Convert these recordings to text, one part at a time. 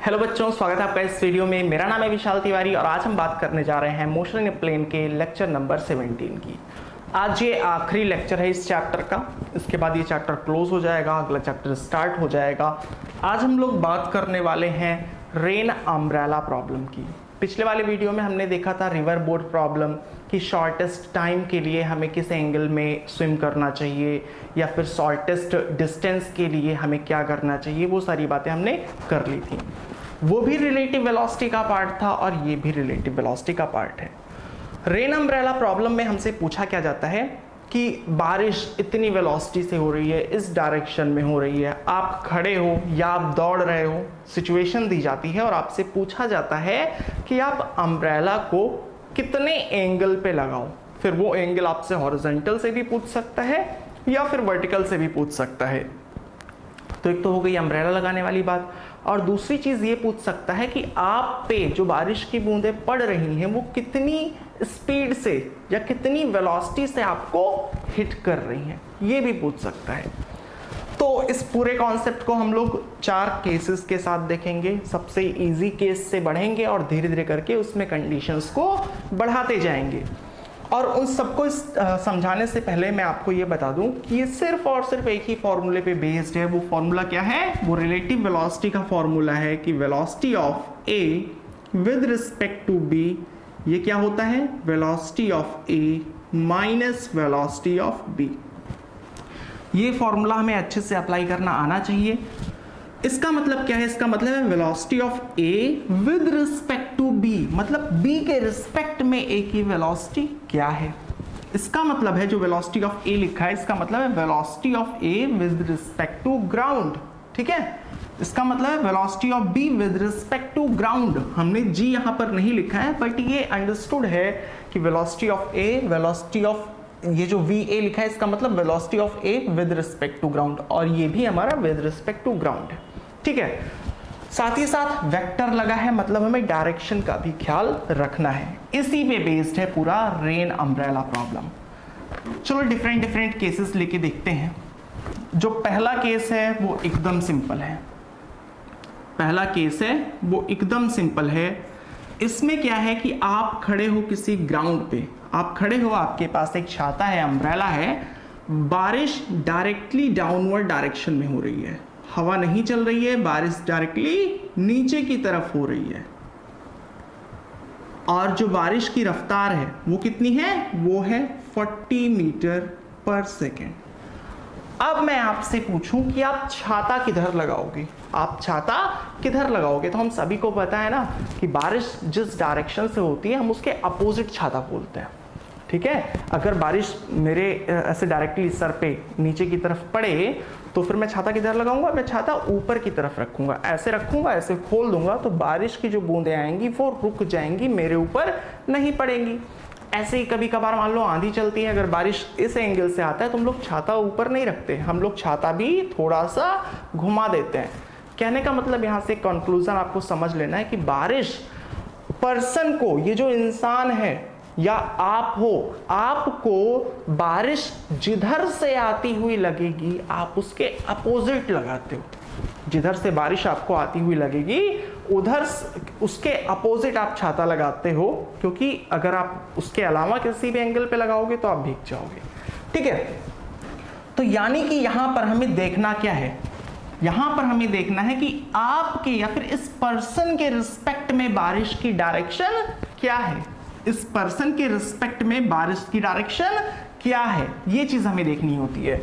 Hello बच्चों, स्वागत है आपका इस वीडियो में। मेरा नाम है विशाल तिवारी और आज हम बात करने जा रहे हैं मोशन इन प्लेन के लेक्चर नंबर 17 की। आज ये आखिरी लेक्चर है इस चैप्टर का। इसके बाद ये चैप्टर क्लोज हो जाएगा, अगला चैप्टर स्टार्ट हो जाएगा। आज हम लोग बात करने वाले हैं रेन अम्ब्रेला प्रॉब्लम की। पिछले वाले वीडियो में हमने देखा था रिवर बोट प्रॉब्लम कि शॉर्टेस्ट टाइम के लिए हमें किस एंगल में स्विम करना चाहिए या फिर शॉर्टेस्ट डिस्टेंस के लिए हमें क्या करना चाहिए, वो सारी बातें हमने कर ली थी। वो भी रिलेटिव वेलोसिटी का पार्ट था और ये भी रिलेटिव वेलोसिटी का पार्ट है। रेन अम्ब्रेला प्रॉब्लम में हमसे पूछा क्या जाता है कि बारिश इतनी वेलोसिटी से हो रही है, इस डायरेक्शन में हो रही है, आप खड़े हो या आप दौड़ रहे हो, सिचुएशन दी जाती है और आपसे पूछा जाता है कि आप अम्ब्रेला को कितने एंगल पे लगाओ। फिर वो एंगल आपसे हॉरिजॉन्टल से भी पूछ सकता है या फिर वर्टिकल से भी पूछ सकता है। तो एक तो हो गई अम्ब्रेला लगाने वाली बात, और दूसरी चीज ये पूछ सकता है कि आप पे जो बारिश की बूंदें पड़ रही हैं वो कितनी स्पीड से या कितनी वेलोसिटी से आपको हिट कर रही हैं, ये भी पूछ सकता है। तो इस पूरे कॉन्सेप्ट को हम लोग 4 केसेस के साथ देखेंगे। सबसे इजी केस से बढ़ेंगे और धीरे धीरे करके उसमें कंडीशंस को बढ़ाते जाएंगे। और उन सबको समझाने से पहले मैं आपको ये बता दूं कि ये सिर्फ और सिर्फ एक ही फॉर्मूले पे बेस्ड है। वो फॉर्मूला क्या है? वो रिलेटिव वेलोसिटी का फॉर्मूला है कि velocity of A with respect to B, ये क्या होता है? Velocity of A minus velocity of B. ये फॉर्मूला हमें अच्छे से अप्लाई करना आना चाहिए। इसका मतलब क्या है? इसका मतलब है velocity of A with respect to B, मतलब बी के रिस्पेक्ट में ए की वेलोसिटी क्या है। इसका मतलब है जो वेलोसिटी ऑफ ए लिखा है, इसका मतलब है velocity of A with respect to ground. ठीक है, इसका मतलब है velocity of B with respect to ground. हमने जी यहां पर नहीं लिखा है, बट ये अंडरस्टूड है कि velocity of A, velocity of ये जो वी ए लिखा है, इसका मतलब velocity of A with respect to ground, और ये भी हमारा विद रिस्पेक्ट टू ग्राउंड है। ठीक है, साथ ही साथ वेक्टर लगा है, मतलब हमें डायरेक्शन का भी ख्याल रखना है। इसी पे बेस्ड है पूरा रेन अम्ब्रेला प्रॉब्लम। चलो डिफरेंट केसेस लेके देखते हैं। जो पहला केस है वो एकदम सिंपल है। पहला केस है वो एकदम सिंपल है। इसमें क्या है कि आप खड़े हो किसी ग्राउंड पे, आप खड़े हो, आपके पास एक छाता है, अम्ब्रेला है, बारिश डायरेक्टली डाउनवर्ड डायरेक्शन में हो रही है, हवा नहीं चल रही है, बारिश डायरेक्टली नीचे की तरफ हो रही है, और जो बारिश की रफ्तार है वो कितनी है? वो है 40 मीटर पर सेकेंड। अब मैं आपसे पूछूं कि आप छाता किधर लगाओगे, आप छाता किधर लगाओगे? तो हम सभी को पता है ना कि बारिश जिस डायरेक्शन से होती है हम उसके अपोजिट छाता बोलते हैं। ठीक है, अगर बारिश मेरे ऐसे डायरेक्टली सर पे नीचे की तरफ पड़े तो फिर मैं छाता किधर लगाऊंगा? मैं छाता ऊपर की तरफ रखूंगा, ऐसे रखूंगा, ऐसे खोल दूंगा, तो बारिश की जो बूंदें आएंगी वो रुक जाएंगी, मेरे ऊपर नहीं पड़ेंगी। ऐसे ही कभी कभार मान लो आंधी चलती है, अगर बारिश इस एंगल से आता है तो हम लोग छाता ऊपर नहीं रखते, हम लोग छाता भी थोड़ा सा घुमा देते हैं। कहने का मतलब यहाँ से कंक्लूजन आपको समझ लेना है कि बारिश पर्सन को, ये जो इंसान है या आप हो, आपको बारिश जिधर से आती हुई लगेगी आप उसके अपोजिट लगाते हो। जिधर से बारिश आपको आती हुई लगेगी उधर उसके अपोजिट आप छाता लगाते हो, क्योंकि अगर आप उसके अलावा किसी भी एंगल पे लगाओगे तो आप भीग जाओगे। ठीक है, तो यानी कि यहां पर हमें देखना क्या है? यहां पर हमें देखना है कि आपके या फिर इस पर्सन के रिस्पेक्ट में बारिश की डायरेक्शन क्या है, इस पर्सन के रिस्पेक्ट में बारिश की डायरेक्शन क्या है, ये चीज हमें देखनी होती है।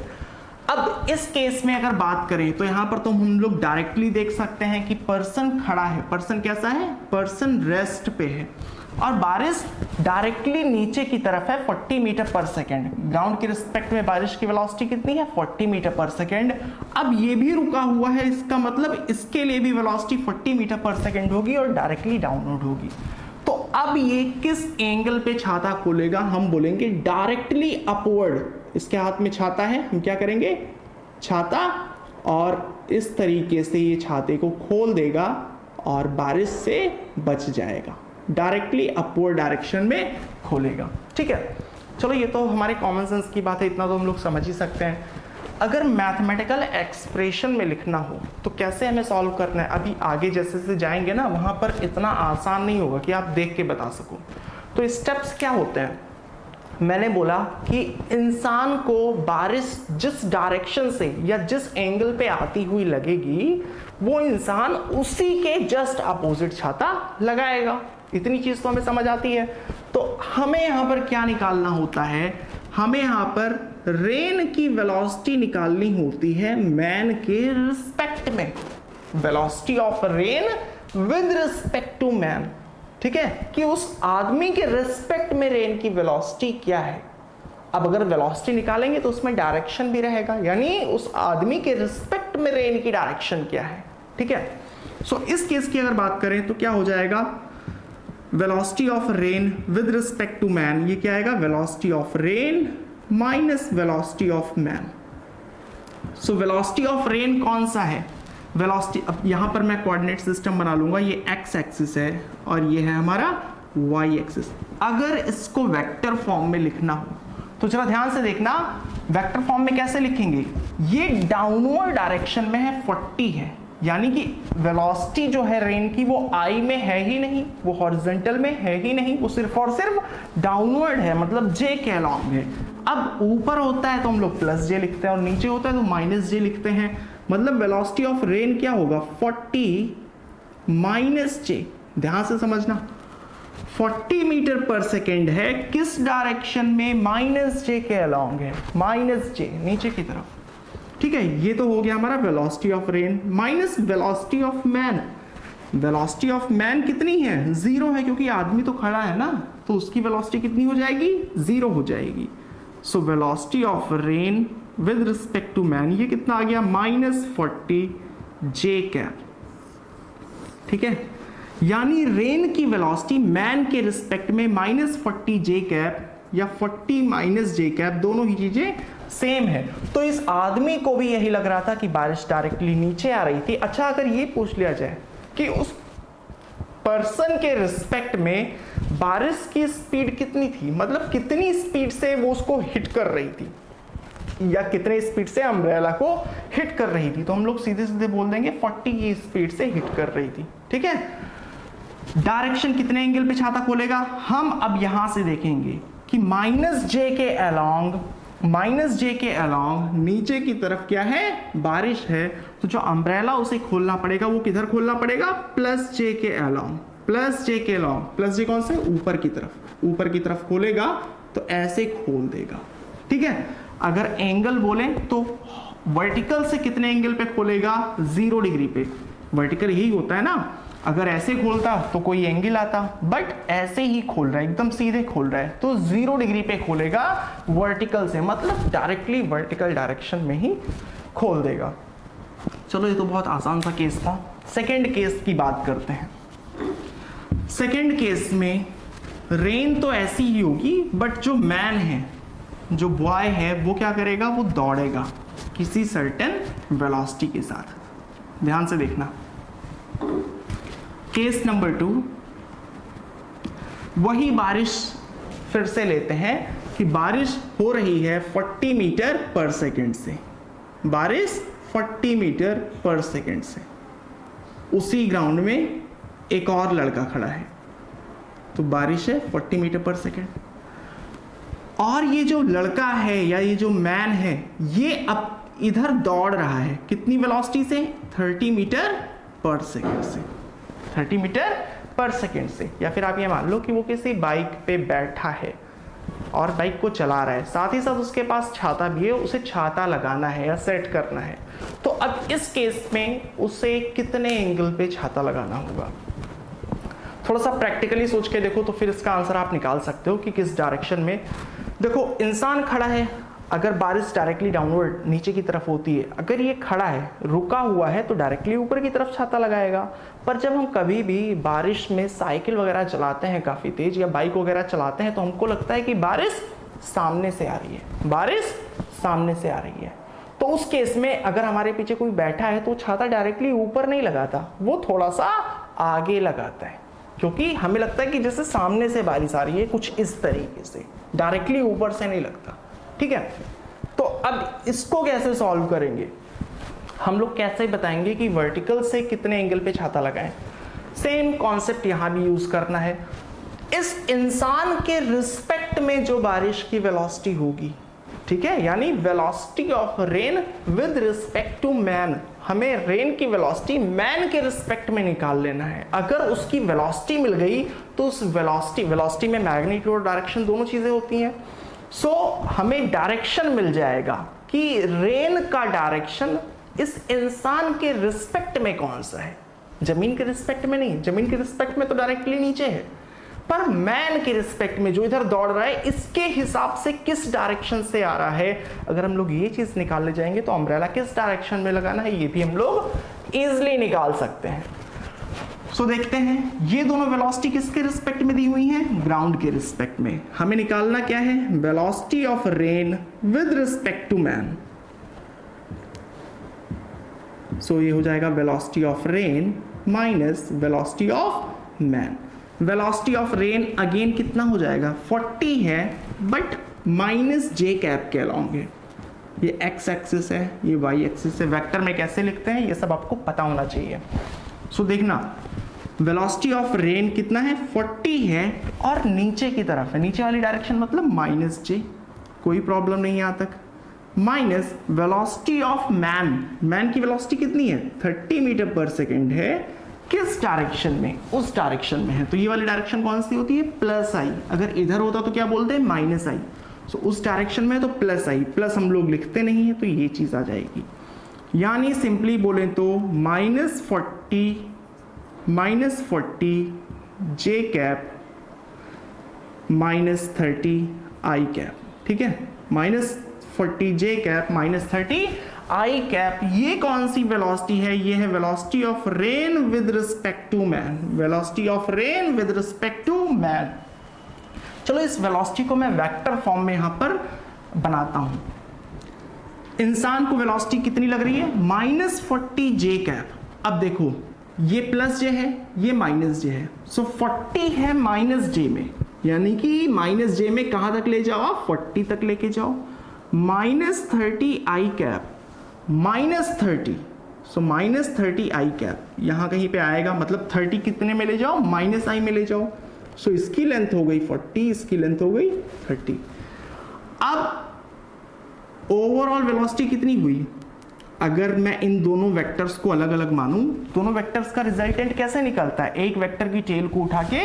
अब इस केस में अगर बात करें तो यहां पर तो हम लोग डायरेक्टली देख सकते हैं कि पर्सन खड़ा है, पर्सन कैसा है? पर्सन रेस्ट पे है, और बारिश डायरेक्टली नीचे की तरफ है 40 मीटर पर सेकेंड। ग्राउंड के रिस्पेक्ट में बारिश की वेलोसिटी कितनी है? 40 मीटर पर सेकेंड। अब ये भी रुका हुआ है, इसका मतलब इसके लिए भी वेलोसिटी 40 मीटर पर सेकेंड होगी और डायरेक्टली डाउनवर्ड होगी। तो अब ये किस एंगल पे छाता खोलेगा? हम बोलेंगे डायरेक्टली अपवर्ड। इसके हाथ में छाता है, हम क्या करेंगे? छाता, और इस तरीके से ये छाते को खोल देगा और बारिश से बच जाएगा, डायरेक्टली अपवर्ड डायरेक्शन में खोलेगा। ठीक है, चलो ये तो हमारे कॉमन सेंस की बात है, इतना तो हम लोग समझ ही सकते हैं। अगर मैथमेटिकल एक्सप्रेशन में लिखना हो तो कैसे हमें सॉल्व करना है, अभी आगे जैसे जैसे जाएंगे ना वहाँ पर इतना आसान नहीं होगा कि आप देख के बता सको। तो स्टेप्स क्या होते हैं, मैंने बोला कि इंसान को बारिश जिस डायरेक्शन से या जिस एंगल पे आती हुई लगेगी वो इंसान उसी के जस्ट अपोजिट छाता लगाएगा। इतनी चीज तो हमें समझ आती है। तो हमें यहां पर क्या निकालना होता है, हमें यहां पर रेन की वेलोसिटी निकालनी होती है मैन के रिस्पेक्ट में, velocity of rain with respect to man. ठीक है, कि उस आदमी के रिस्पेक्ट में रेन की वेलोसिटी क्या है। अब अगर वेलोसिटी निकालेंगे तो उसमें डायरेक्शन भी रहेगा, यानी उस आदमी के रिस्पेक्ट में रेन की डायरेक्शन क्या है। ठीक है, सो इस केस की अगर बात करें तो क्या हो जाएगा, velocity of rain with respect to man, ये क्या आएगा, velocity of rain minus velocity of man. So velocity of rain कौन सा है, वेलोसिटी, अब यहां पर मैं कोऑर्डिनेट सिस्टम बना लूंगा, ये एक्स एक्सिस है और ये है हमारा वाई एक्सिस। अगर इसको वेक्टर फॉर्म में लिखना हो तो जरा ध्यान से देखना, वेक्टर फॉर्म में कैसे लिखेंगे, ये डाउनवर्ड डायरेक्शन में है 40 है, यानी कि वेलोसिटी जो है रेन की वो आई में है ही नहीं, वो हॉरिजॉन्टल में है ही नहीं, वो सिर्फ और सिर्फ डाउनवर्ड है, मतलब जे के अलॉन्ग है। अब ऊपर होता है तो हम लोग प्लस जे लिखते हैं और नीचे होता है तो माइनस जे लिखते हैं, मतलब वेलोसिटी ऑफ रेन क्या होगा 40 माइनस जे। ध्यान से समझना, 40 मीटर पर सेकेंड है, किस डायरेक्शन में, माइनस जे के अलॉन्ग है, माइनस जे नीचे की तरफ। ठीक है, ये तो हो गया हमारा velocity of rain minus velocity of man. Velocity of man कितनी है, 0 है, क्योंकि आदमी तो खड़ा है ना, तो उसकी वेलोसिटी कितनी हो जाएगी, 0 हो जाएगी। So velocity of rain with respect to man, ये कितना आ गया, -40 जे कैप। ठीक है, यानी रेन की वेलोसिटी मैन के रिस्पेक्ट में -40 जे कैप या 40 माइनस जे कैप, दोनों ही चीजें सेम है। तो इस आदमी को भी यही लग रहा था कि बारिश डायरेक्टली नीचे आ रही थी। अच्छा, अगर ये पूछ लिया जाए कि उस पर्सन के रिस्पेक्ट में बारिश की स्पीड कितनी थी, मतलब कितनी स्पीड से वो उसको हिट कर रही थी या कितने स्पीड से अम्ब्रेला को हिट कर रही थी, तो हम लोग सीधे सीधे बोल देंगे 40 की स्पीड से हिट कर रही थी। ठीक है, डायरेक्शन कितने एंगल पे छाता खोलेगा, हम अब यहां से देखेंगे कि माइनस जे के अलॉन्ग नीचे की तरफ क्या है, बारिश है, तो जो अम्ब्रेला उसे खोलना पड़ेगा वो किधर खोलना पड़ेगा, प्लस जे के अलॉन्ग, प्लस जे के अलॉन्ग, प्लस जे कौन से, ऊपर की तरफ, ऊपर की तरफ खोलेगा तो ऐसे खोल देगा। ठीक है, अगर एंगल बोलें तो वर्टिकल से कितने एंगल पे खोलेगा, 0 डिग्री पे, वर्टिकल यही होता है ना, अगर ऐसे खोलता तो कोई एंगल आता, बट ऐसे ही खोल रहा है, एकदम सीधे खोल रहा है, तो 0 डिग्री पे खोलेगा वर्टिकल से, मतलब डायरेक्टली वर्टिकल डायरेक्शन में ही खोल देगा। चलो, ये तो बहुत आसान सा केस था। सेकंड केस की बात करते हैं। सेकंड केस में रेन तो ऐसी ही होगी, बट जो मैन है, जो बॉय है, वो क्या करेगा, वो दौड़ेगा किसी सर्टेन वेलोसिटी के साथ। ध्यान से देखना, केस नंबर 2, वही बारिश फिर से लेते हैं कि बारिश हो रही है 40 मीटर पर सेकंड से, बारिश 40 मीटर पर सेकंड से, उसी ग्राउंड में एक और लड़का खड़ा है, तो बारिश है 40 मीटर पर सेकंड, और ये जो लड़का है या ये जो मैन है ये अब इधर दौड़ रहा है, कितनी वेलोसिटी से, 30 मीटर पर सेकंड से, 30 मीटर पर सेकंड से। या फिर आप ये मान लो कि वो किसी बाइक पे बैठा है और बाइक को चला रहा है, साथ ही साथ उसके पास छाता भी है, उसे छाता लगाना है या सेट करना है। तो अब इस केस में उसे कितने एंगल पे छाता लगाना होगा, थोड़ा सा प्रैक्टिकली सोच के देखो तो फिर इसका आंसर आप निकाल सकते हो कि किस डायरेक्शन में। देखो, इंसान खड़ा है, अगर बारिश डायरेक्टली डाउनवर्ड नीचे की तरफ होती है, अगर ये खड़ा है, रुका हुआ है, तो डायरेक्टली ऊपर की तरफ छाता लगाएगा। पर जब हम कभी भी बारिश में साइकिल वगैरह चलाते हैं काफ़ी तेज, या बाइक वगैरह चलाते हैं, तो हमको लगता है कि बारिश सामने से आ रही है, बारिश सामने से आ रही है। तो उस केस में अगर हमारे पीछे कोई बैठा है तो छाता डायरेक्टली ऊपर नहीं लगाता, वो थोड़ा सा आगे लगाता है, क्योंकि हमें लगता है कि जैसे सामने से बारिश आ रही है, कुछ इस तरीके से, डायरेक्टली ऊपर से नहीं लगता। ठीक है, तो अब इसको कैसे सॉल्व करेंगे, हम लोग कैसे बताएंगे कि वर्टिकल से कितने एंगल पे छाता लगाएं। सेम कॉन्सेप्ट यहां भी यूज करना है। इस इंसान के रिस्पेक्ट में जो बारिश की वेलोसिटी होगी, ठीक है, यानी velocity of rain with respect to man, हमें रेन की वेलोसिटी मैन के रिस्पेक्ट में निकाल लेना है। अगर उसकी वेलोसिटी मिल गई तो उस वेलोसिटी में मैग्नीट्यूड और डायरेक्शन दोनों चीजें होती हैं। सो हमें डायरेक्शन मिल जाएगा कि रेन का डायरेक्शन इस इंसान के रिस्पेक्ट में कौन सा है, जमीन के रिस्पेक्ट में नहीं, जमीन के रिस्पेक्ट में तो डायरेक्टली नीचे है, पर मैन के रिस्पेक्ट में जो इधर दौड़ रहा है इसके हिसाब से किस डायरेक्शन से आ रहा है। अगर हम लोग ये चीज निकालने जाएंगे तो अम्ब्रेला किस डायरेक्शन में लगाना है ये भी हम लोग इजिली निकाल सकते हैं। सो देखते हैं ये दोनों वेलोसिटी किसके रिस्पेक्ट में दी हुई हैं, ग्राउंड के रिस्पेक्ट में। हमें निकालना क्या है, velocity of rain with respect to man. So ये हो जाएगा velocity of rain minus velocity of man. Velocity of rain again कितना हो जाएगा, 40 है बट माइनस जे कैप के अलॉन्ग है। ये एक्स एक्सिस है, ये वाई एक्सिस है। वेक्टर में कैसे लिखते हैं ये सब आपको पता होना चाहिए। सो देखना वेलोसिटी ऑफ रेन कितना है, 40 है और नीचे की तरफ है, नीचे वाली डायरेक्शन मतलब माइनस जे, कोई प्रॉब्लम नहीं यहाँ तक। Minus velocity of man, man की वेलोसिटी कितनी है, 30 मीटर पर सेकेंड है, किस डायरेक्शन में, उस डायरेक्शन में है। तो ये वाली डायरेक्शन कौन सी होती है, प्लस आई। अगर इधर होता तो क्या बोलते हैं, माइनस आई। सो उस डायरेक्शन में तो प्लस आई, प्लस हम लोग लिखते नहीं है तो ये चीज आ जाएगी। यानी सिंपली बोले तो minus 40 J cap minus 30 I cap, ठीक है, minus 40 J cap minus 30 I cap. ये कौन सी वेलोसिटी है, ये है velocity of rain with respect to man, velocity of rain with respect to man. चलो इस वेलोसिटी को मैं वेक्टर फॉर्म में यहां पर बनाता हूं। इंसान को वेलोसिटी कितनी लग रही है, माइनस 40 जे कैप। अब देखो ये प्लस जे है, ये माइनस जे है, सो 40 है माइनस जे में, यानी कि माइनस जे में कहां तक ले जाओ आप, 40 तक लेके जाओ। Minus 30 I cap minus 30, so minus 30 I cap यहां कहीं पे आएगा, मतलब 30 कितने में ले जाओ, माइनस आई में ले जाओ। सो इसकी लेंथ हो गई 40, इसकी लेंथ हो गई 30। अब ओवरऑल वेलोसिटी कितनी हुई, अगर मैं इन दोनों वेक्टर्स को अलग अलग मानूं, दोनों वेक्टर्स का रिजल्टेंट कैसे निकलता है, एक वेक्टर की टेल को उठा के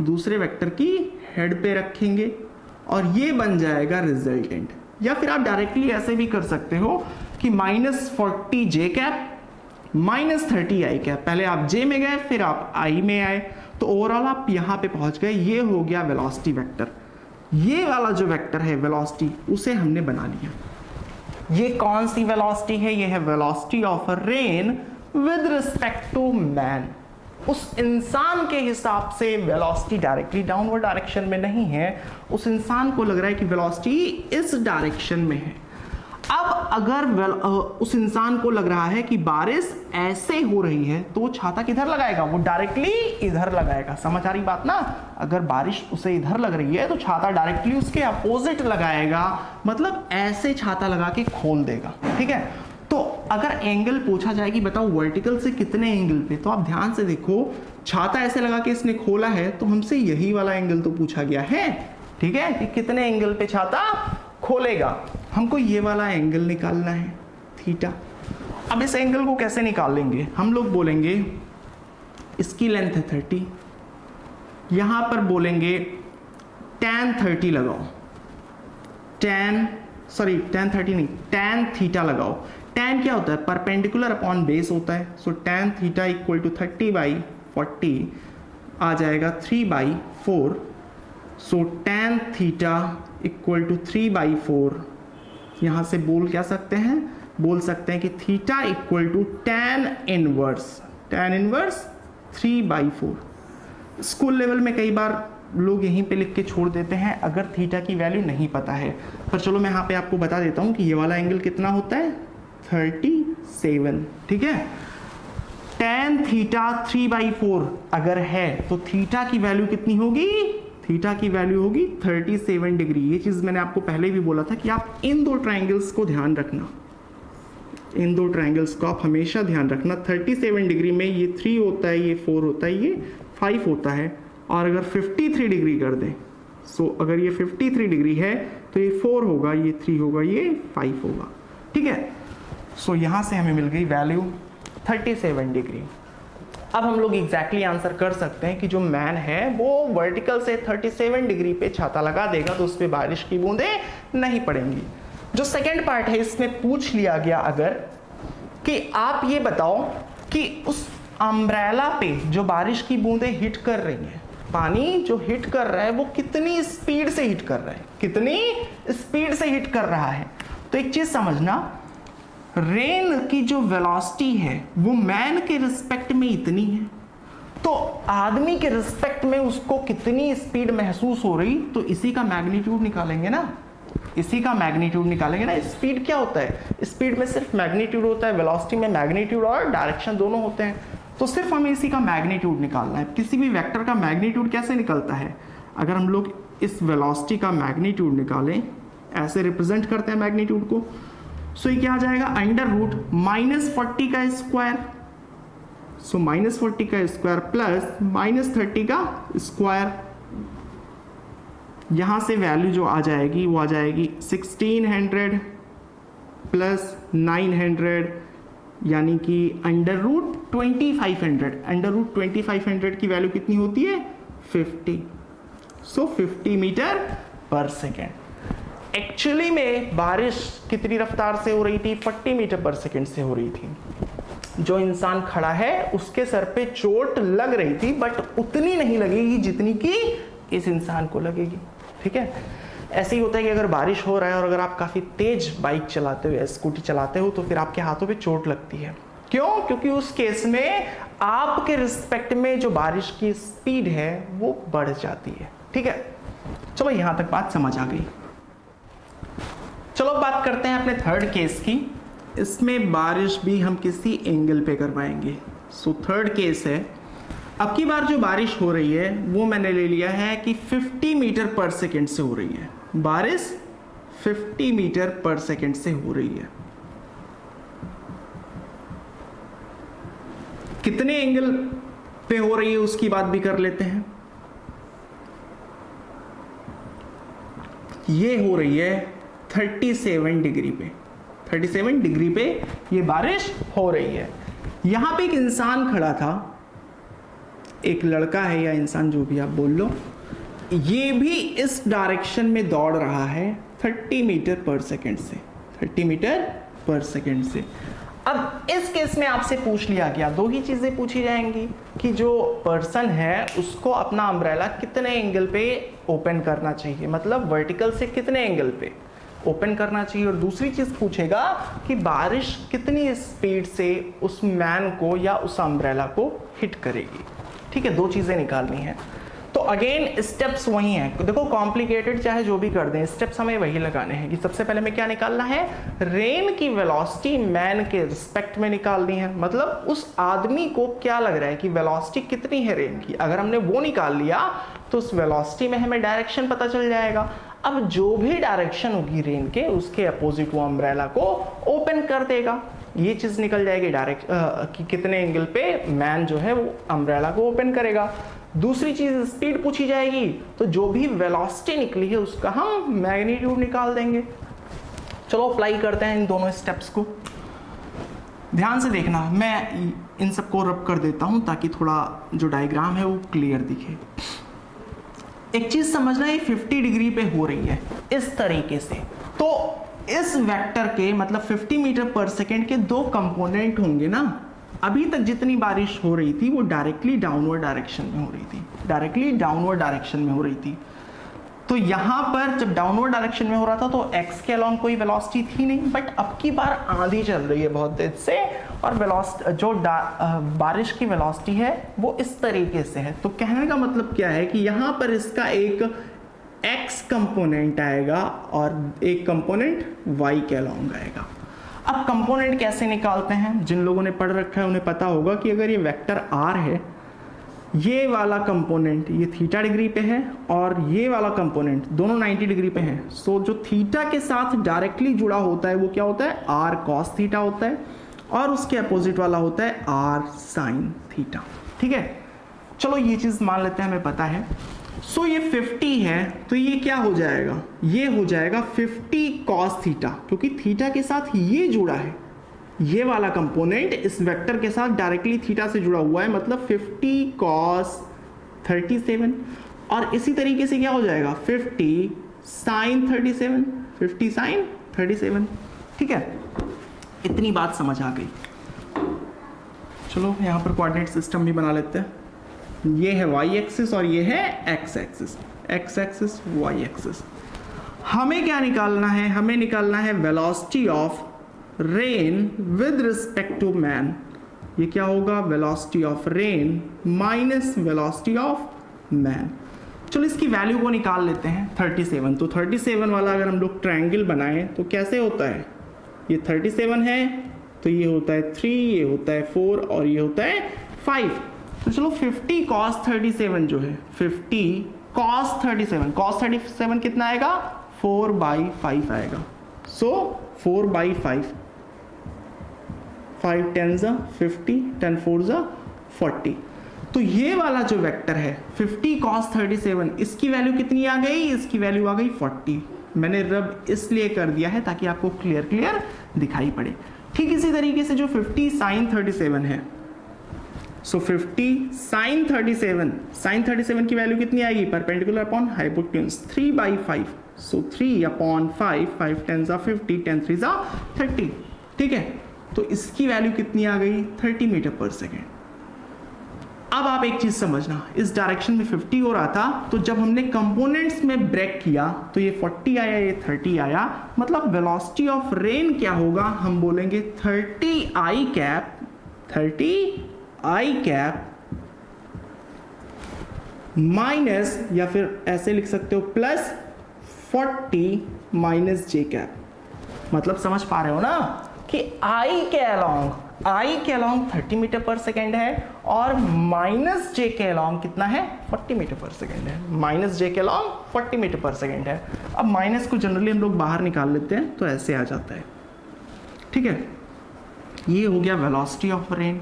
दूसरे वेक्टर की हेड पे रखेंगे और ये बन जाएगा रिजल्टेंट। या फिर आप डायरेक्टली ऐसे भी कर सकते हो कि minus 40 J cap minus 30 I cap, पहले आप जे में गए फिर आप आई में आए, तो ओवरऑल आप यहां पे पहुंच गए। ये हो गया वेलोसिटी वेक्टर। ये वाला जो वेक्टर है वेलोसिटी, उसे हमने बना लिया। ये कौन सी वेलोसिटी है, ये है velocity of rain with respect to man. उस इंसान के हिसाब से वेलोसिटी डायरेक्टली डाउनवर्ड डायरेक्शन में नहीं है, उस इंसान को लग रहा है कि वेलोसिटी इस डायरेक्शन में है। अब अगर उस इंसान को लग रहा है कि बारिश ऐसे हो रही है तो वो छाता किधर लगाएगा, वो डायरेक्टली इधर लगाएगा। समझ आ रही बात ना, अगर बारिश उसे इधर लग रही है तो छाता डायरेक्टली उसके अपोजिट लगाएगा, मतलब ऐसे छाता लगा के खोल देगा, ठीक है। तो अगर एंगल पूछा जाए कि बताओ वर्टिकल से कितने एंगल पे, तो आप ध्यान से देखो, छाता ऐसे लगा के इसने खोला है तो हमसे यही वाला एंगल तो पूछा गया है, ठीक है, कि कितने एंगल पे छाता खोलेगा। हमको ये वाला एंगल निकालना है, थीटा। अब इस एंगल को कैसे निकालेंगे, हम लोग बोलेंगे इसकी लेंथ है 30, यहां पर बोलेंगे tan 30 लगाओ, tan 30 नहीं, tan थीटा लगाओ। tan क्या होता है, परपेंडिकुलर अपॉन बेस होता है। सो tan थीटा इक्वल टू 30/40 आ जाएगा 3/4। सो tan थीटा इक्वल टू 3/4, यहां से बोल क्या सकते हैं, बोल सकते हैं कि theta equal to tan inverse 3/4। School level में कई बार लोग यहीं पे लिख के छोड़ देते हैं अगर थीटा की वैल्यू नहीं पता है, पर चलो मैं यहाँ पे आपको बता देता हूँ कि ये वाला एंगल कितना होता है, 37, ठीक है। tan थीटा 3/4 अगर है तो थीटा की वैल्यू कितनी होगी, थीटा की वैल्यू होगी 37 डिग्री। ये चीज़ मैंने आपको पहले भी बोला था कि आप इन दो ट्राइंगल्स को ध्यान रखना, इन दो ट्राइंगल्स को आप हमेशा ध्यान रखना। 37 डिग्री में ये 3 होता है, ये 4 होता है, ये 5 होता है। और अगर 53 डिग्री कर दें, सो अगर ये 53 डिग्री है तो ये 4 होगा, ये 3 होगा, ये 5 होगा। ठीक है, सो यहाँ से हमें मिल गई वैल्यू 37 डिग्री। अब हम लोग एग्जैक्टली आंसर कर सकते हैं कि जो मैन है वो वर्टिकल से 37 डिग्री पे छाता लगा देगा तो उस पर बारिश की बूंदें नहीं पड़ेंगी। जो सेकंड पार्ट है इसमें पूछ लिया गया अगर कि आप ये बताओ कि उस अम्ब्रेला पे जो बारिश की बूंदें हिट कर रही हैं, पानी जो हिट कर रहा है वो कितनी स्पीड से हिट कर रहा है, कितनी स्पीड से हिट कर रहा है। तो एक चीज समझना, रेन की जो वेलोसिटी है वो मैन के रिस्पेक्ट में इतनी है, तो आदमी के रिस्पेक्ट में उसको कितनी स्पीड महसूस हो रही, तो इसी का मैग्नीट्यूड निकालेंगे ना, इसी का मैग्नीट्यूड निकालेंगे ना। स्पीड क्या होता है, स्पीड में सिर्फ मैग्नीट्यूड होता है, वेलोसिटी में मैग्नीट्यूड और डायरेक्शन दोनों होते हैं, तो सिर्फ हमें इसी का मैग्नीट्यूड निकालना है। किसी भी वेक्टर का मैग्नीट्यूड कैसे निकलता है, अगर हम लोग इस वेलोसिटी का मैग्नीट्यूड निकालें, ऐसे रिप्रेजेंट करते हैं मैग्नीट्यूड को, सो ये क्या आ जाएगा, अंडर रूट -40 का स्क्वायर, सो -40 का स्क्वायर प्लस -30 का स्क्वायर। यहां से वैल्यू जो आ जाएगी वो आ जाएगी 1600 प्लस 900, यानी कि अंडर रूट 2500। अंडर रूट 2500 की वैल्यू कितनी होती है, 50, सो 50 मीटर पर सेकेंड। एक्चुअली में बारिश कितनी रफ्तार से हो रही थी, 40 मीटर पर सेकेंड से हो रही थी। जो इंसान खड़ा है उसके सर पे चोट लग रही थी, बट उतनी नहीं लगेगी जितनी कि इस इंसान को लगेगी। ठीक है, ऐसे ही होता है कि अगर बारिश हो रहा है और अगर आप काफी तेज बाइक चलाते हो या स्कूटी चलाते हो तो फिर आपके हाथों पे चोट लगती है। क्यों, क्योंकि उस केस में आपके रिस्पेक्ट में जो बारिश की स्पीड है वो बढ़ जाती है। ठीक है, चलो यहां तक बात समझ आ गई। चलो बात करते हैं अपने थर्ड केस की। इसमें बारिश भी हम किसी एंगल पे करवाएंगे। सो थर्ड केस है, अब की बार जो बारिश हो रही है वो मैंने ले लिया है कि 50 मीटर पर सेकेंड से हो रही है। बारिश 50 मीटर पर सेकेंड से हो रही है। कितने एंगल पे हो रही है उसकी बात भी कर लेते हैं। ये हो रही है 37 डिग्री पे, 37 डिग्री पे ये बारिश हो रही है। यहां पे एक इंसान खड़ा था, एक लड़का है या इंसान जो भी आप बोल लो, ये भी इस डायरेक्शन में दौड़ रहा है 30 मीटर पर सेकेंड से, 30 मीटर पर सेकेंड से। अब इस केस में आपसे पूछ लिया गया, दो ही चीजें पूछी जाएंगी कि जो पर्सन है उसको अपना अम्ब्रेला कितने एंगल पे ओपन करना चाहिए, मतलब वर्टिकल से कितने एंगल पे ओपन करना चाहिए, और दूसरी चीज पूछेगा कि बारिश कितनी स्पीड से उस मैन को या उस अम्ब्रेला को हिट करेगी। ठीक है, दो चीजें निकालनी है। तो अगेन स्टेप्स वही हैं, देखो कॉम्प्लिकेटेड चाहे जो भी कर दें, स्टेप्स हमें वही लगाने हैं कि सबसे पहले हमें क्या निकालना है, रेन की वेलोसिटी मैन के रिस्पेक्ट में निकालनी है, मतलब उस आदमी को क्या लग रहा है कि वेलोसिटी कितनी है रेन की। अगर हमने वो निकाल लिया तो उस वेलोसिटी में हमें डायरेक्शन पता चल जाएगा। अब जो भी डायरेक्शन होगी रेन के, उसके अपोजिट वो अम्ब्रेला को ओपन कर देगा। ये चीज निकल जाएगी डायरेक्ट कि कितने एंगल पे मैन जो है वो अम्ब्रेला को ओपन करेगा। दूसरी चीज स्पीड पूछी जाएगी, तो जो भी वेलोसिटी निकली है उसका हम मैग्नीट्यूड निकाल देंगे। चलो अप्लाई करते हैं इन दोनों स्टेप्स को। ध्यान से देखना, मैं इन सबको रब कर देता हूं ताकि थोड़ा जो डायग्राम है वो क्लियर दिखे। एक चीज समझना, ये 50 डिग्री पे हो रही है इस तरीके से, तो इस वेक्टर के मतलब 50 मीटर पर सेकेंड के दो कंपोनेंट होंगे ना। अभी तक जितनी बारिश हो रही थी वो डायरेक्टली डाउनवर्ड डायरेक्शन में हो रही थी, डायरेक्टली डाउनवर्ड डायरेक्शन में हो रही थी। तो यहां पर जब डाउनवर्ड डायरेक्शन में हो रहा था तो x के अलोंग कोई वेलोसिटी थी नहीं, बट अब की बार आंधी चल रही है बहुत तेज से और वेलोसिटी जो बारिश की वेलोसिटी है वो इस तरीके से है। तो कहने का मतलब क्या है कि यहां पर इसका एक x कंपोनेंट आएगा और एक कंपोनेंट y के अलोंग आएगा। अब कंपोनेंट कैसे निकालते हैं, जिन लोगों ने पढ़ रखा है उन्हें पता होगा कि अगर ये वेक्टर r है ये वाला कंपोनेंट ये थीटा डिग्री पे है और ये वाला कंपोनेंट दोनों 90 डिग्री पे हैं। सो जो थीटा के साथ डायरेक्टली जुड़ा होता है वो क्या होता है, आर कॉस थीटा होता है, और उसके अपोजिट वाला होता है आर साइन थीटा। ठीक है, चलो ये चीज़ मान लेते हैं, हमें पता है। सो ये 50 है तो ये क्या हो जाएगा, ये हो जाएगा 50 कॉस थीटा, क्योंकि थीटा के साथ ये जुड़ा है, ये वाला कंपोनेंट इस वेक्टर के साथ डायरेक्टली थीटा से जुड़ा हुआ है, मतलब 50 कॉस 37। और इसी तरीके से क्या हो जाएगा 50 साइन 37, 50 साइन 37। ठीक है, इतनी बात समझ आ गई। चलो यहाँ पर कोऑर्डिनेट सिस्टम भी बना लेते हैं। ये है y एक्सिस और ये है x axis, x axis y axis. हमें क्या निकालना है, हमें निकालना है velocity of rain with respect to man. ये क्या होगा, velocity of rain minus velocity of man. चलो इसकी वैल्यू को निकाल लेते हैं 37। तो 37 वाला अगर हम लोग ट्रायंगल बनाएं तो कैसे होता है, ये 37 है तो ये होता है 3, ये होता है 4 और ये होता है 5। तो चलो 50 cos 37 जो है 50 cos 37 कितना आएगा 4/5 आएगा। सो 4/5, 5 10 50, 10 4 40। तो ये वाला जो वेक्टर है 50 cos 37, इसकी वैल्यू कितनी आ गई, इसकी वैल्यू आ गई 40। मैंने रब इसलिए कर दिया है ताकि आपको क्लियर दिखाई पड़े। ठीक इसी तरीके से जो 50 sin 37 है, सो 50 sin 37 की वैल्यू कितनी आएगी, परपेंडिकुलर अपॉन हाइपोटेन्यूज 3/5। सो 3/5, 5 10 50, 10 3 30। ठीक है, तो इसकी वैल्यू कितनी आ गई 30 मीटर पर सेकेंड। अब आप एक चीज समझना, इस डायरेक्शन में 50 हो रहा था, तो जब हमने कंपोनेंट्स में ब्रेक किया तो ये 40 आया, ये 30 आया, मतलब वेलोसिटी ऑफ रेन क्या होगा, हम बोलेंगे 30 I कैप माइनस, या फिर ऐसे लिख सकते हो प्लस 40 माइनस जे कैप। मतलब समझ पा रहे हो ना कि I के अलोंग 30 मीटर पर सेकेंड है और माइनस जे के अलोंग कितना है 40 मीटर पर सेकेंड है, माइनस जे के अलोंग 40 मीटर पर सेकेंड है। अब माइनस को जनरली हम लोग बाहर निकाल लेते हैं तो ऐसे आ जाता है। ठीक है, ये हो गया velocity of rain.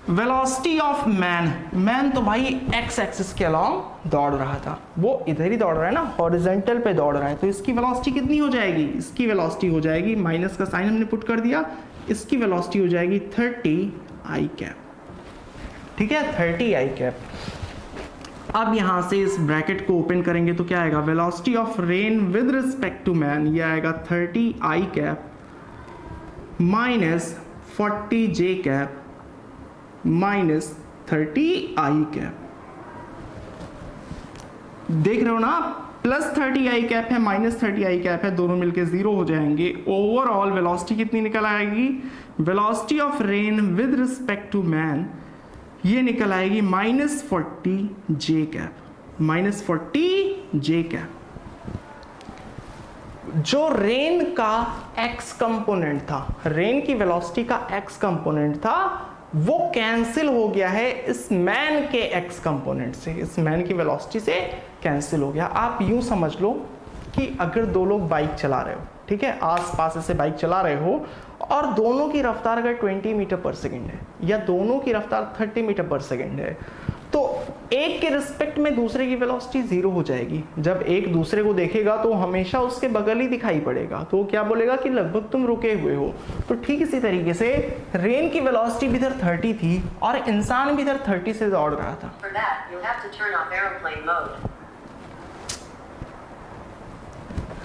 Velocity of man तो भाई एक्स एक्सिस के अलोंग दौड़ रहा था, वो इधर ही दौड़ रहा है ना, हॉरिजॉन्टल पे दौड़ रहा है, तो इसकी वेलोसिटी कितनी हो जाएगी, इसकी वेलोसिटी हो जाएगी, माइनस का साइन हमने पुट कर दिया, इसकी वेलोसिटी हो जाएगी 30 I कैप। ठीक है, 30 I कैप। अब यहां से इस ब्रैकेट को ओपन करेंगे तो क्या आएगा, velocity of rain with respect to man, ये आएगा 30 I cap minus 40 J cap minus 30 I cap. देख रहे हो ना, प्लस 30 I कैप है माइनस 30 I कैप है, दोनों मिलके 0 हो जाएंगे। ओवरऑल वेलोसिटी कितनी निकल आएगी, velocity of rain with respect to man, ये निकल आएगी minus 40 J cap, minus 40 J cap. जो रेन का x कंपोनेंट था, रेन की वेलोसिटी का x कंपोनेंट था, वो कैंसिल हो गया है इस मैन के x कंपोनेंट से, इस मैन की वेलोसिटी से कैंसिल हो गया। आप यूं समझ लो कि अगर दो लोग बाइक चला रहे हो, ठीक है, आस पास ऐसे बाइक चला रहे हो और दोनों की रफ्तार अगर 20 मीटर पर सेकेंड है या दोनों की रफ्तार 30 मीटर पर सेकेंड है, तो एक के रिस्पेक्ट में दूसरे की वेलोसिटी 0 हो जाएगी। जब एक दूसरे को देखेगा तो हमेशा उसके बगल ही दिखाई पड़ेगा, तो वो क्या बोलेगा कि लगभग तुम रुके हुए हो। तो ठीक इसी तरीके से रेन की वेलोसिटी भी इधर 30 थी और इंसान भी इधर 30 से दौड़ रहा था।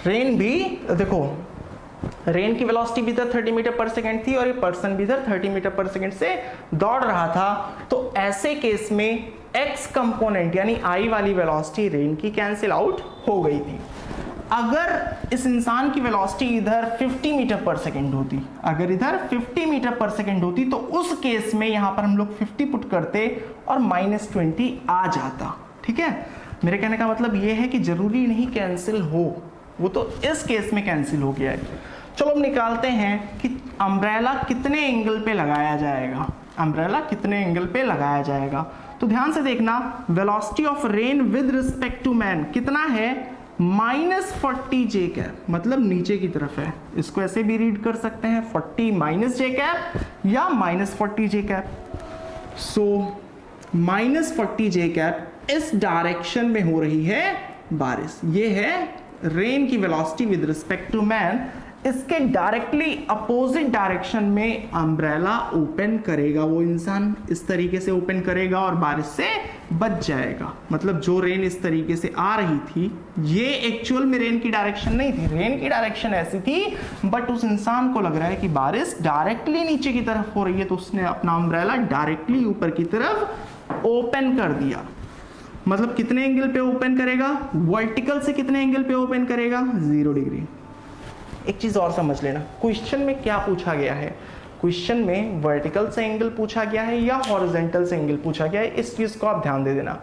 रेन भी देखो, रेन की वेलोसिटी भी इधर 30 मीटर पर सेकेंड थी और ये पर्सन भी इधर 30 मीटर पर सेकेंड से दौड़ रहा था। तो ऐसे केस में x कंपोनेंट यानी I वाली वेलोसिटी रेन की कैंसिल आउट हो गई थी। अगर इस इंसान की वेलोसिटी इधर 50 मीटर पर सेकेंड होती, अगर इधर 50 मीटर पर सेकेंड होती, तो उस केस में यहां पर हम लोग 50 पुट करते और -20 आ जाता। ठीक है, मेरे कहने का मतलब ये है कि जरूरी नहीं कैंसिल हो, वो तो इस केस में कैंसिल हो गया है। चलो हम निकालते हैं कि अम्ब्रेला कितने एंगल पे लगाया जाएगा, अम्ब्रेला कितने एंगल पे लगाया जाएगा। तो ध्यान से देखना, velocity of rain with respect to man कितना है, -40 जे कैप, मतलब नीचे की तरफ है। इसको ऐसे भी रीड कर सकते हैं 40 माइनस जे कैप या -40 J cap. So -40 J cap इस डायरेक्शन में हो रही है बारिश। ये है रेन की velocity with respect to man. इसके डायरेक्टली अपोजिट डायरेक्शन में अम्ब्रेला ओपन करेगा, वो इंसान इस तरीके से ओपन करेगा और बारिश से बच जाएगा। मतलब जो रेन इस तरीके से आ रही थी, ये एक्चुअल में रेन की डायरेक्शन नहीं थी, रेन की डायरेक्शन ऐसी थी, बट उस इंसान को लग रहा है कि बारिश डायरेक्टली नीचे की तरफ हो रही है, तो उसने अपना अम्ब्रेला डायरेक्टली ऊपर की तरफ ओपन कर दिया। मतलब कितने एंगल पे ओपन करेगा, वर्टिकल से कितने एंगल पे ओपन करेगा, 0 डिग्री। एक चीज और समझ लेना, क्वेश्चन में क्या पूछा गया है, क्वेश्चन में वर्टिकल से एंगल पूछा गया है या हॉरिजॉन्टल से एंगल पूछा गया है, इस चीज को आप ध्यान दे देना।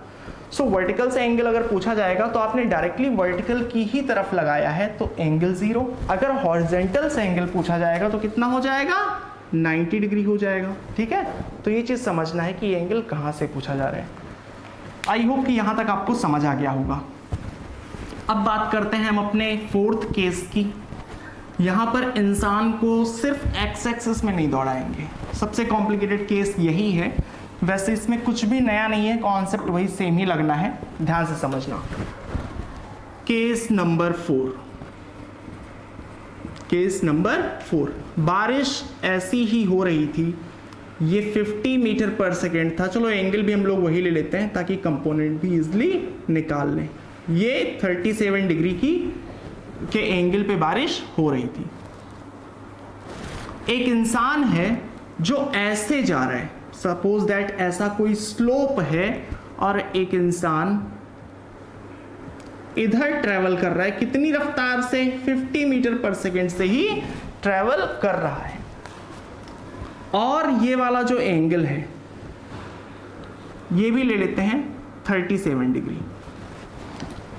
सो वर्टिकल से एंगल अगर पूछा जाएगा तो आपने डायरेक्टली वर्टिकल की ही तरफ लगाया है, तो एंगल 0। अगर हॉरिजॉन्टल से एंगल पूछा जाएगा तो कितना हो जाएगा, 90 डिग्री हो जाएगा। ठीक है, तो ये चीज समझना है कि एंगल कहां से पूछा जा रहा है। आई होप कि यहां तक आपको समझ आ गया होगा। अब बात करते हैं हम अपने फोर्थ केस की। यहां पर इंसान को सिर्फ एक्स एक्सिस में नहीं दौड़ाएंगे, सबसे कॉम्प्लिकेटेड केस यही है। वैसे इसमें कुछ भी नया नहीं है, कॉन्सेप्ट वही सेम ही लगना है, ध्यान से समझना। केस नंबर 4, केस नंबर 4, बारिश ऐसी ही हो रही थी। ये 50 मीटर पर सेकेंड था। चलो एंगल भी हम लोग वही ले लेते हैं ताकि कंपोनेंट भी इजिली निकाल लें। ये 37 डिग्री के एंगल पे बारिश हो रही थी। एक इंसान है जो ऐसे जा रहा है, सपोज दैट ऐसा कोई स्लोप है और एक इंसान इधर ट्रेवल कर रहा है, कितनी रफ्तार से, 50 मीटर पर सेकेंड से ही ट्रेवल कर रहा है। और ये वाला जो एंगल है ये भी ले लेते हैं 37 डिग्री।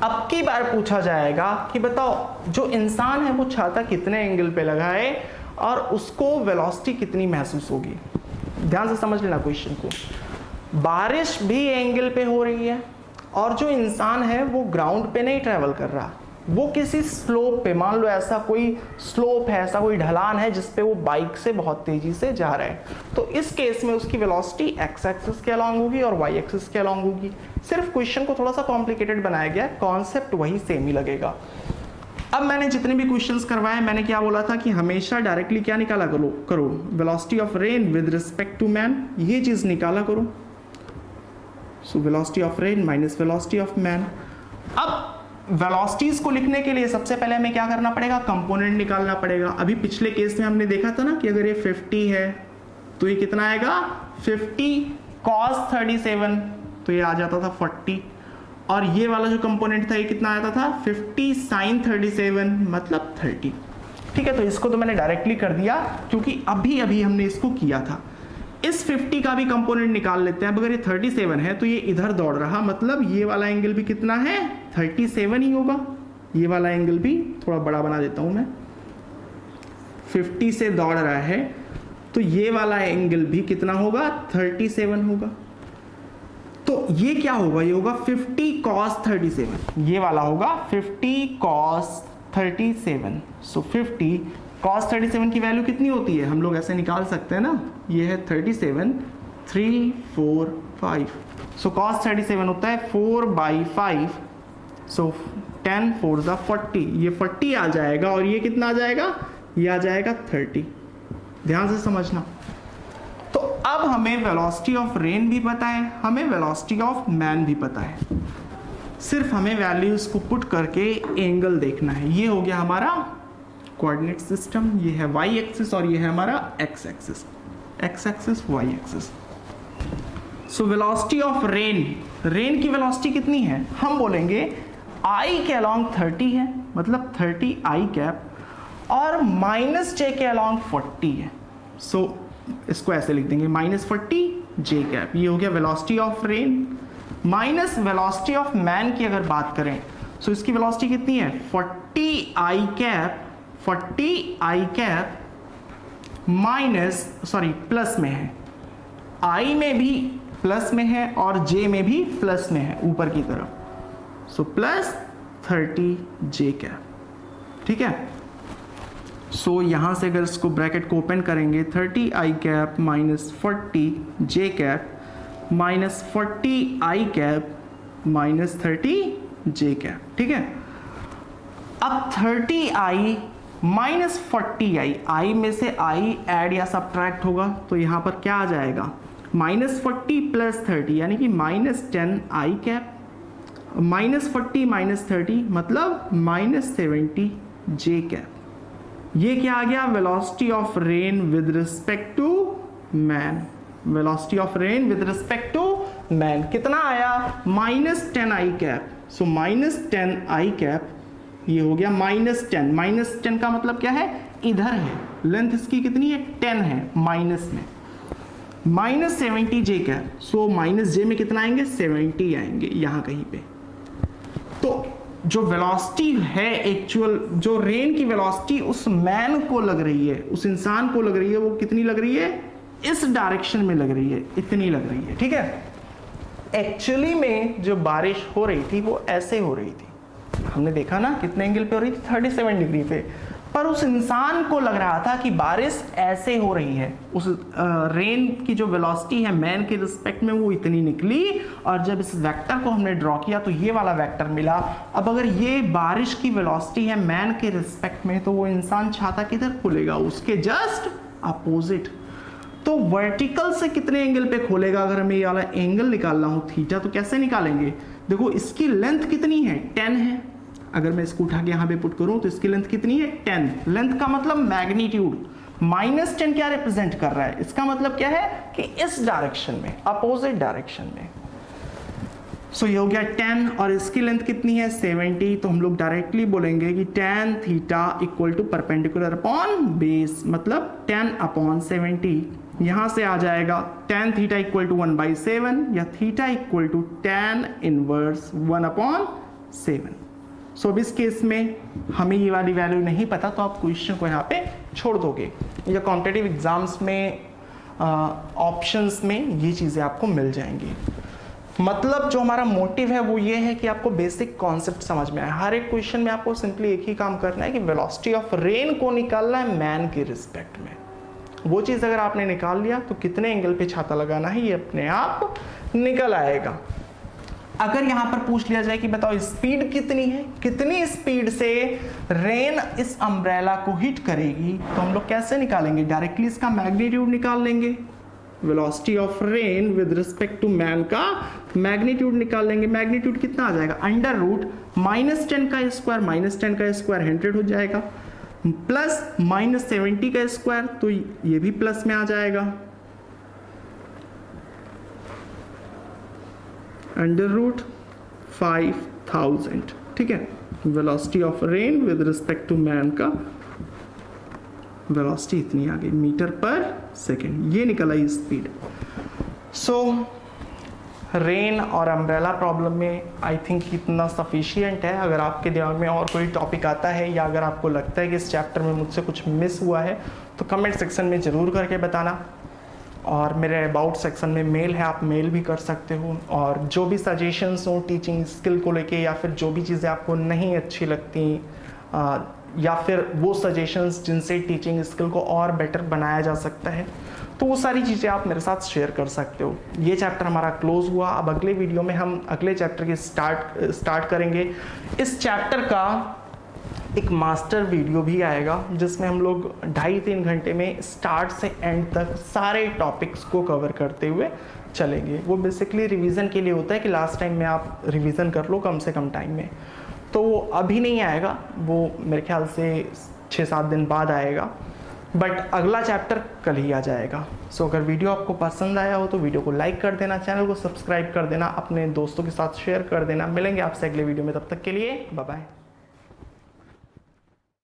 अब की बार पूछा जाएगा कि बताओ जो इंसान है वो छाता कितने एंगल पे लगाए और उसको वेलोसिटी कितनी महसूस होगी। ध्यान से समझ लेना क्वेश्चन को। बारिश भी एंगल पे हो रही है और जो इंसान है वो ग्राउंड पे नहीं ट्रेवल कर रहा, वो किसी स्लोप पे, मान लो ऐसा कोई स्लोप है, ऐसा कोई ढलान है जिस पे वो बाइक से बहुत तेजी से जा रहा है। तो इस केस में उसकी वेलोसिटी एक्स एक्सिस के अलॉन्ग होगी और वाई एक्सिस के अलॉन्ग होगी। सिर्फ क्वेश्चन को थोड़ा सा कॉम्प्लिकेटेड बनाया गया, कॉन्सेप्ट वही सेम ही लगेगा। अब मैंने जितने भी क्वेश्चंस करवाए, मैंने क्या बोला था कि हमेशा डायरेक्टली क्या निकाला करो, velocity of rain with respect to man, ये चीज निकाला करो। So velocity of rain minus velocity of man. अब वेलोसिटीज को लिखने के लिए सबसे पहले हमें क्या करना पड़ेगा, कंपोनेंट निकालना पड़ेगा। अभी पिछले केस में हमने देखा था ना कि अगर ये 50 है तो ये कितना आएगा, 50 cos 37, तो ये आ जाता था 40। और ये वाला जो कंपोनेंट था ये कितना आता था, 50 sin 37, मतलब 30। ठीक है, तो इसको तो मैंने डायरेक्टली कर दिया क्योंकि अभी अभी हमने इसको किया था। इस 50 का भी कंपोनेंट निकाल लेते हैं। अब अगर ये 37 है तो ये इधर दौड़ रहा, मतलब ये वाला एंगल भी कितना है, 37 ही होगा। ये वाला एंगल भी थोड़ा बड़ा बना देता हूं मैं, 50 से दौड़ रहा है तो ये वाला एंगल भी कितना होगा, 37 होगा। तो ये क्या होगा, ये होगा 50 cos 37, ये वाला होगा 50 cos 37। सो 50 cos 37 की वैल्यू कितनी होती है, हम लोग ऐसे निकाल सकते हैं ना, ये है 37, 3, 4, 5। सो cos 37 होता है 4/5, सो 10 4 40, ये 40 आ जाएगा और ये कितना आ जाएगा, ये आ जाएगा 30। ध्यान से समझना। तो अब हमें वेलोसिटी ऑफ रेन भी पता है, हमें वेलोसिटी ऑफ मैन भी पता है, सिर्फ हमें वैल्यूज को पुट करके एंगल देखना है। ये हो गया हमारा कोऑर्डिनेट सिस्टम, ये है वाई एक्सिस और ये है हमारा X axis, X axis Y axis. So velocity of rain, rain की वेलोसिटी कितनी है, हम बोलेंगे आई के अलॉन्ग 30 है, मतलब 30 आई कैप, और माइनस जे के अलॉन्ग 40 है। सो इसको ऐसे लिख देंगे -40 जे कैप। ये हो गया velocity of rain minus velocity of man की अगर बात करें तो इसकी वेलोसिटी कितनी है, 40 आई कैप, 40 आई कैप माइनस, सॉरी प्लस में है, आई में भी प्लस में है और जे में भी प्लस में है ऊपर की तरफ, सो प्लस 30 जे कैप, ठीक है। सो यहां से अगर इसको ब्रैकेट को ओपन करेंगे 30 I cap minus 40 J cap minus 40 I cap minus 30 J cap, ठीक है। अब 30 आई माइनस 40 आई, आई में से आई ऐड या सब्ट्रैक्ट होगा तो यहां पर क्या आ जाएगा, माइनस 40 प्लस 30 यानी कि minus 10 I cap, minus 40 minus 30 मतलब माइनस 70 जे कैप। ये क्या आ गया, velocity of rain with respect to man, velocity of rain with respect to man कितना आया, minus 10 I cap. So minus 10 I cap ये हो गया माइनस 10, माइनस 10 का मतलब क्या है, इधर है, लेंथ इसकी कितनी है 10 है माइनस में, माइनस 70 जे कैप। सो माइनस जे में कितना आएंगे 70 आएंगे यहां कहीं पे। तो जो वेलोसिटी है एक्चुअल, जो रेन की वेलोसिटी उस मैन को लग रही है, उस इंसान को लग रही है, वो कितनी लग रही है, इस डायरेक्शन में लग रही है, इतनी लग रही है, ठीक है। एक्चुअली में जो बारिश हो रही थी वो ऐसे हो रही थी, हमने देखा ना कितने एंगल पे हो रही थी, 37 डिग्री पे, पर उस इंसान को लग रहा था कि बारिश ऐसे हो रही है। उस रेन की जो वेलोसिटी है मैन के रिस्पेक्ट में वो इतनी निकली, और जब इस वेक्टर को हमने ड्रॉ किया तो ये वाला वेक्टर मिला। अब अगर ये बारिश की वेलोसिटी है मैन के रिस्पेक्ट में, तो वो इंसान छाता किधर खोलेगा, उसके जस्ट अपोजिट। तो वर्टिकल से कितने एंगल पे खोलेगा, अगर हमें ये वाला एंगल निकालना हो थीटा, तो कैसे निकालेंगे, देखो इसकी लेंथ कितनी है 10 है, अगर मैं इसको उठा के यहाँ पे पुट करूं तो इसकी लेंथ कितनी है 10, लेंथ का मतलब मैग्नीट्यूड, माइनस 10 क्या रिप्रेजेंट कर रहा है, इसका मतलब क्या है कि इस डायरेक्शन में, अपोजिट डायरेक्शन में। सो ये हो गया 10 और इसकी लेंथ कितनी है 70, तो हम लोग डायरेक्टली बोलेंगे कि tan theta equal to perpendicular upon base, मतलब 10 अपॉन 70। यहां से आ जाएगा tan थीटा इक्वल टू 1/7 या theta equal to tan inverse 1/7। So अब इस केस में हमें ये वाली वैल्यू नहीं पता, तो आप क्वेश्चन को यहाँ पे छोड़ दोगे, या कॉम्पिटिटिव एग्जाम्स में ऑप्शंस में ये चीज़ें आपको मिल जाएंगी। मतलब जो हमारा मोटिव है वो ये है कि आपको बेसिक कॉन्सेप्ट समझ में आए। हर एक क्वेश्चन में आपको सिंपली एक ही काम करना है कि वेलोसिटी ऑफ रेन को निकालना है मैन के रिस्पेक्ट में। वो चीज़ अगर आपने निकाल लिया तो कितने एंगल पे छाता लगाना है ये अपने आप निकल आएगा। अगर यहां पर पूछ लिया जाए कि बताओ स्पीड कितनी है, कितनी स्पीड से रेन इस अम्ब्रेला को हिट करेगी, तो हम लोग कैसे निकालेंगे, डायरेक्टली इसका मैग्नीट्यूड निकाल लेंगे, velocity of rain with respect to man का मैग्नीट्यूड निकाल लेंगे। मैग्नीट्यूड कितना आ जाएगा, अंडर रूट -10 का स्क्वायर, -10 का स्क्वायर 100 हो जाएगा, प्लस -70 का स्क्वायर, तो ये भी प्लस में आ जाएगा, अंडर रूट 5000, ठीक है। Velocity of rain with respect to man का वेलोसिटी इतनी आ गई मीटर पर सेकेंड, ये निकला ये स्पीड। सो रेन और अम्ब्रेला प्रॉब्लम में आई थिंक इतना सफिशिएंट है। अगर आपके दिमाग में और कोई टॉपिक आता है या अगर आपको लगता है कि इस चैप्टर में मुझसे कुछ मिस हुआ है तो कमेंट सेक्शन में ज़रूर करके बताना, और मेरे अबाउट सेक्शन में मेल है, आप मेल भी कर सकते हो। और जो भी सजेशंस हो टीचिंग स्किल को लेके, या फिर जो भी चीज़ें आपको नहीं अच्छी लगती, या फिर वो सजेशंस जिनसे टीचिंग स्किल को और बेटर बनाया जा सकता है, तो वो सारी चीज़ें आप मेरे साथ शेयर कर सकते हो। ये चैप्टर हमारा क्लोज हुआ। अब अगले वीडियो में हम अगले चैप्टर की स्टार्ट करेंगे। इस चैप्टर का एक मास्टर वीडियो भी आएगा जिसमें हम लोग 2.5-3 घंटे में स्टार्ट से एंड तक सारे टॉपिक्स को कवर करते हुए चलेंगे। वो बेसिकली रिवीजन के लिए होता है कि लास्ट टाइम में आप रिवीजन कर लो कम से कम टाइम में, तो वो अभी नहीं आएगा, वो मेरे ख्याल से 6-7 दिन बाद आएगा, बट अगला चैप्टर कल ही आ जाएगा। सो अगर वीडियो आपको पसंद आया हो तो वीडियो को लाइक कर देना, चैनल को सब्सक्राइब कर देना, अपने दोस्तों के साथ शेयर कर देना। मिलेंगे आपसे अगले वीडियो में, तब तक के लिए बाय बाय।